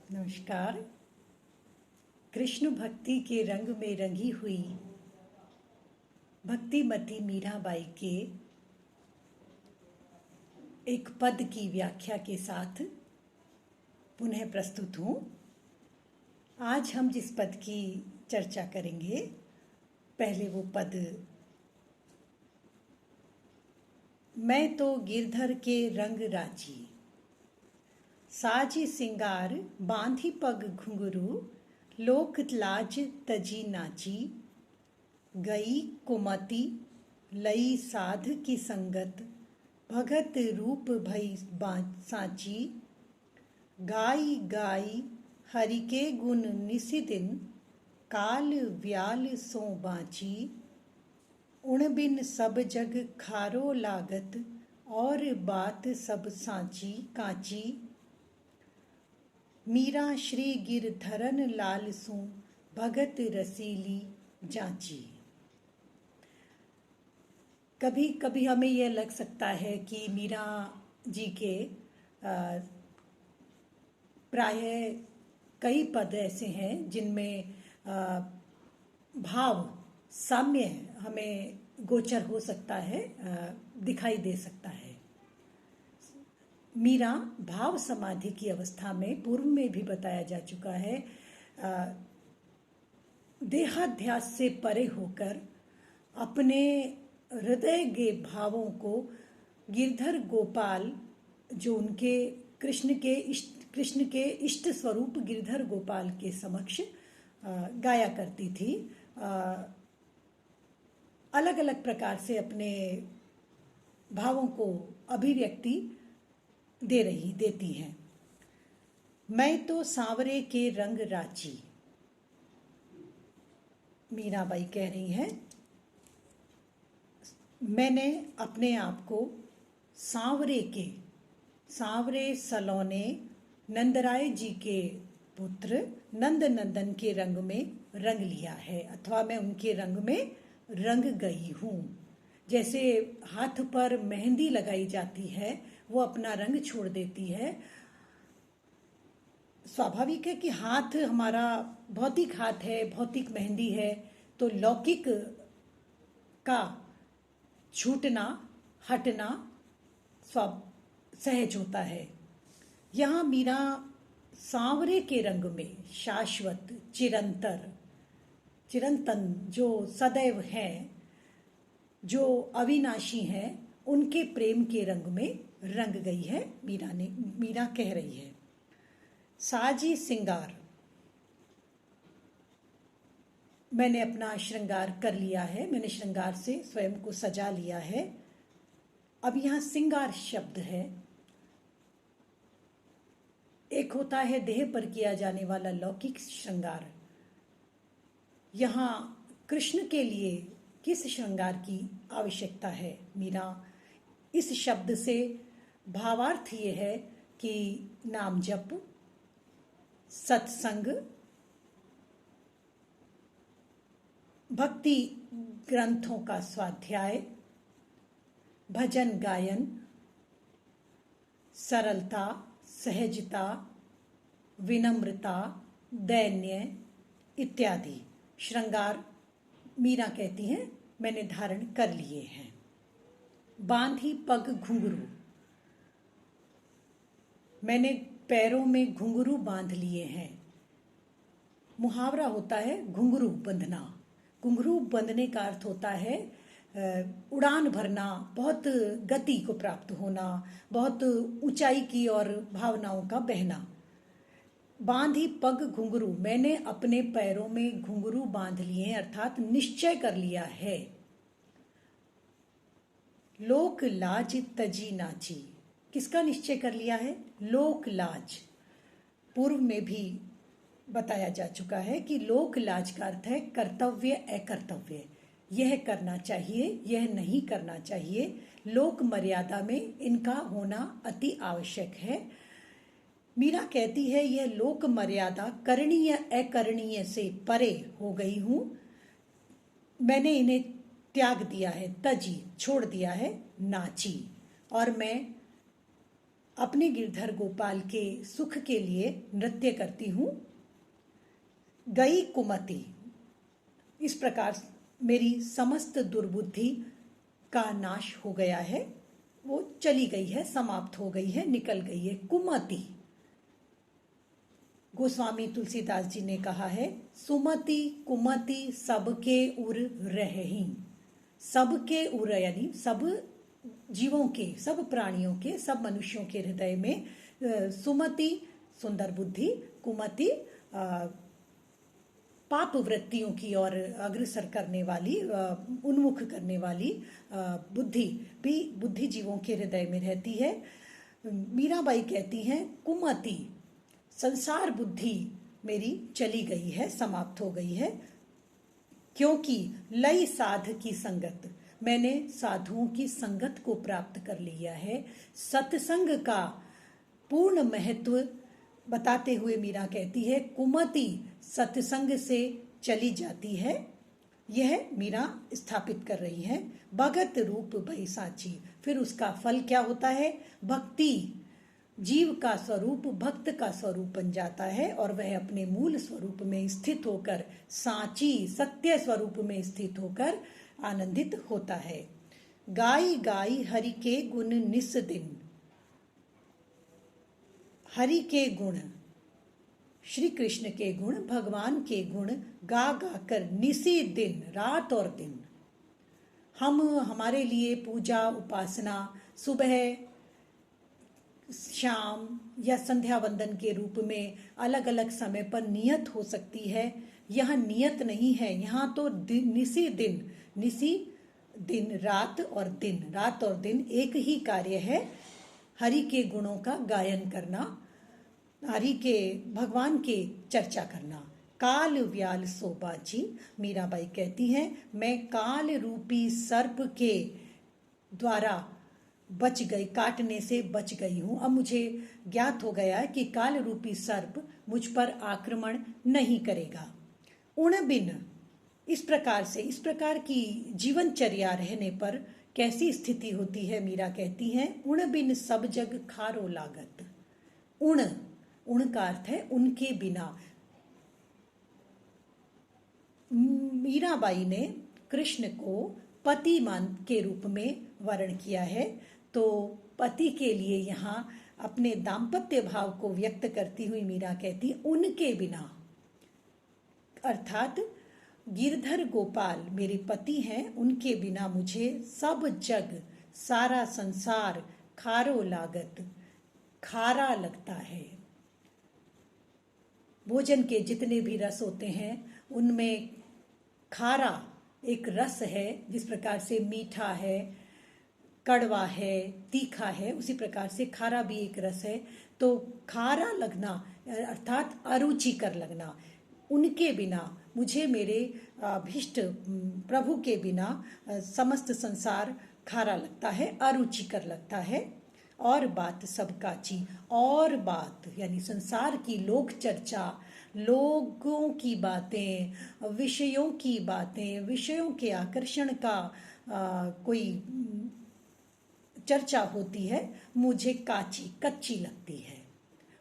नमस्कार। कृष्ण भक्ति के रंग में रंगी हुई भक्तिमती मीराबाई के एक पद की व्याख्या के साथ पुनः प्रस्तुत हूँ। आज हम जिस पद की चर्चा करेंगे, पहले वो पद, मैं तो गिरधर के रंग राजी, साजी सिंगार बांधी पग घुंघरू, लोक लाज तजी नाची, गई कुमति लई साध की संगत, भगत रूप भई साची, गाई गाई हरि के गुण निसिदिन, काल व्याल सो बाची, उण बिन सब जग खारो लागत, और बात सब सांची काची, मीरा श्री गिरधरन लाल सू, भगत रसीली जांची। कभी कभी हमें यह लग सकता है कि मीरा जी के प्रायः कई पद ऐसे हैं जिनमें भाव साम्य हमें गोचर हो सकता है, दिखाई दे सकता है। मीरा भाव समाधि की अवस्था में, पूर्व में भी बताया जा चुका है, देहाध्यास से परे होकर अपने हृदय के भावों को गिरधर गोपाल, जो उनके कृष्ण के इष्ट स्वरूप गिरधर गोपाल के समक्ष गाया करती थी। अलग अलग प्रकार से अपने भावों को अभिव्यक्ति देती हैं। मैं तो सांवरे के रंग राची, मीराबाई कह रही हैं, मैंने अपने आप को सांवरे सलोने नंदराय जी के पुत्र नंद नंदन के रंग में रंग लिया है, अथवा मैं उनके रंग में रंग गई हूँ। जैसे हाथ पर मेहंदी लगाई जाती है, वो अपना रंग छोड़ देती है। स्वाभाविक है कि हाथ हमारा भौतिक हाथ है, भौतिक मेहंदी है, तो लौकिक का छूटना हटना सहज होता है। यहाँ मीरा सांवरे के रंग में शाश्वत, चिरंतन, जो सदैव हैं, जो अविनाशी हैं, उनके प्रेम के रंग में रंग गई है। मीरा कह रही है, साजी सिंगार, मैंने अपना श्रृंगार कर लिया है, मैंने श्रृंगार से स्वयं को सजा लिया है। अब यहाँ सिंगार शब्द है, एक होता है देह पर किया जाने वाला लौकिक श्रृंगार। यहाँ कृष्ण के लिए किस श्रृंगार की आवश्यकता है? मीरा इस शब्द से भावार्थ ये है कि नाम जप, सत्संग, भक्ति ग्रंथों का स्वाध्याय, भजन गायन, सरलता, सहजता, विनम्रता, दैन्य इत्यादि श्रृंगार मीरा कहती हैं मैंने धारण कर लिए हैं। बांधी पग घुंघरू, मैंने पैरों में घुंघरू बांध लिए हैं। मुहावरा होता है घुंघरू बंधना। घुंघरू बंधने का अर्थ होता है उड़ान भरना, बहुत गति को प्राप्त होना, बहुत ऊंचाई की और भावनाओं का बहना। बांधी पग घुंघरू, मैंने अपने पैरों में घुंघरू बांध लिए हैं, अर्थात निश्चय कर लिया है। लोक लाज तजी नाची, किसका निश्चय कर लिया है? लोक लाज। पूर्व में भी बताया जा चुका है कि लोक लाज का अर्थ है कर्तव्य अकर्तव्य, यह करना चाहिए, यह नहीं करना चाहिए। लोक मर्यादा में इनका होना अति आवश्यक है। मीरा कहती है यह लोक मर्यादा करणीय अकरणीय से परे हो गई हूँ, मैंने इन्हें त्याग दिया है, तजी छोड़ दिया है, नाची, और मैं अपने गिरधर गोपाल के सुख के लिए नृत्य करती हूँ। गई कुमति, इस प्रकार मेरी समस्त दुर्बुद्धि का नाश हो गया है, वो चली गई है, समाप्त हो गई है, निकल गई है। कुमति, गोस्वामी तुलसीदास जी ने कहा है, सुमति कुमति सबके उर रहहीं। सबके उर यानी सब जीवों के, सब प्राणियों के, सब मनुष्यों के हृदय में सुमति सुंदर बुद्धि, कुमति पाप वृत्तियों की ओर अग्रसर करने वाली, उन्मुख करने वाली बुद्धि भी बुद्धि जीवों के हृदय में रहती है। मीराबाई कहती हैं, कुमति संसार बुद्धि मेरी चली गई है, समाप्त हो गई है, क्योंकि लई साध की संगत, मैंने साधुओं की संगत को प्राप्त कर लिया है। सत्संग का पूर्ण महत्व बताते हुए मीरा कहती है, कुमति सत्संग से चली जाती है। यह मीरा स्थापित कर रही है। भगत रूप भई साची, फिर उसका फल क्या होता है? भक्ति जीव का स्वरूप भक्त का स्वरूप बन जाता है और वह अपने मूल स्वरूप में स्थित होकर, साची सत्य स्वरूप में स्थित होकर आनंदित होता है। गाई गाई हरि के गुण निस दिन, हरि के गुण, श्री कृष्ण के गुण, भगवान के गुण गा गा कर निसी दिन, रात और दिन हम हमारे लिए पूजा उपासना सुबह शाम या संध्या वंदन के रूप में अलग अलग समय पर नियत हो सकती है। यह नियत नहीं है, यहाँ तो निसी दिन, निसी दिन, रात और दिन, रात और दिन एक ही कार्य है। हरि के गुणों का गायन करना, हरि के भगवान के चर्चा करना। काल व्याल सोबाजी, मीराबाई कहती हैं, मैं काल रूपी सर्प के द्वारा बच गई, काटने से बच गई हूँ। अब मुझे ज्ञात हो गया कि काल रूपी सर्प मुझ पर आक्रमण नहीं करेगा। उण बिन, इस प्रकार से, इस प्रकार की जीवनचर्या रहने पर कैसी स्थिति होती है? मीरा कहती हैं, उण बिन सब जग खारो लागत। उण, उण का अर्थ है उनके बिना। मीराबाई ने कृष्ण को पति मान के रूप में वर्ण किया है, तो पति के लिए यहाँ अपने दाम्पत्य भाव को व्यक्त करती हुई मीरा कहती, उनके बिना, अर्थात गिरधर गोपाल मेरे पति हैं, उनके बिना मुझे सब जग, सारा संसार खारो लागत, खारा लगता है। भोजन के जितने भी रस होते हैं उनमें खारा एक रस है। जिस प्रकार से मीठा है, कड़वा है, तीखा है, उसी प्रकार से खारा भी एक रस है। तो खारा लगना अर्थात अरुचिकर लगना, उनके बिना मुझे, मेरे अभीष्ट प्रभु के बिना समस्त संसार खारा लगता है, अरुचिकर लगता है। और बात सब काची, और बात यानी संसार की लोक चर्चा, लोगों की बातें, विषयों की बातें, विषयों के आकर्षण का कोई चर्चा होती है, मुझे काची, कच्ची लगती है।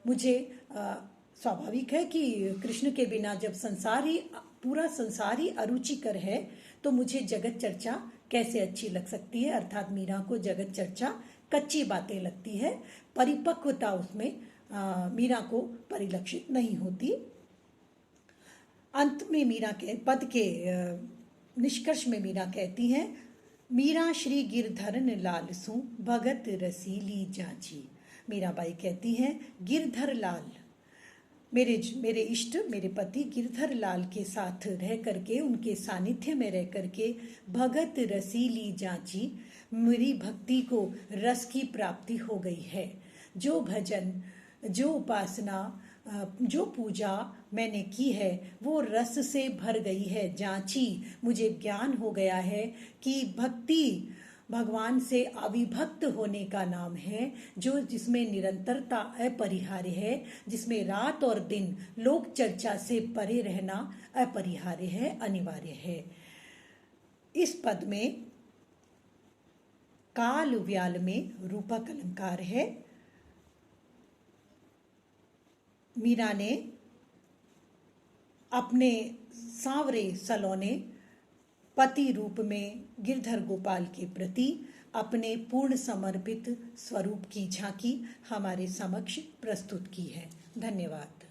मुझे स्वाभाविक है कि कृष्ण के बिना जब संसार ही, पूरा संसार ही अरुचिकर है, तो मुझे जगत चर्चा कैसे अच्छी लग सकती है? अर्थात मीरा को जगत चर्चा कच्ची बातें लगती है, परिपक्वता उसमें मीरा को परिलक्षित नहीं होती। अंत में मीरा के पद के निष्कर्ष में मीरा कहती हैं, मीरा श्री गिरधरन लाल सु भगत रसीली जाची। मीराबाई कहती हैं, गिरधर लाल, मेरे इष्ट, मेरे पति गिरधर लाल के साथ रह करके, उनके सानिध्य में रह करके भगत रसीली जांची, मेरी भक्ति को रस की प्राप्ति हो गई है। जो भजन, जो उपासना, जो पूजा मैंने की है वो रस से भर गई है। जांची, मुझे ज्ञान हो गया है कि भक्ति भगवान से अविभक्त होने का नाम है, जो जिसमें निरंतरता अपरिहार्य है, जिसमें रात और दिन लोक चर्चा से परे रहना अपरिहार्य है, अनिवार्य है। इस पद में काल व्याल में रूपक अलंकार है। मीरा ने अपने सांवरे सलोने पति रूप में गिरधर गोपाल के प्रति अपने पूर्ण समर्पित स्वरूप की झांकी हमारे समक्ष प्रस्तुत की है। धन्यवाद।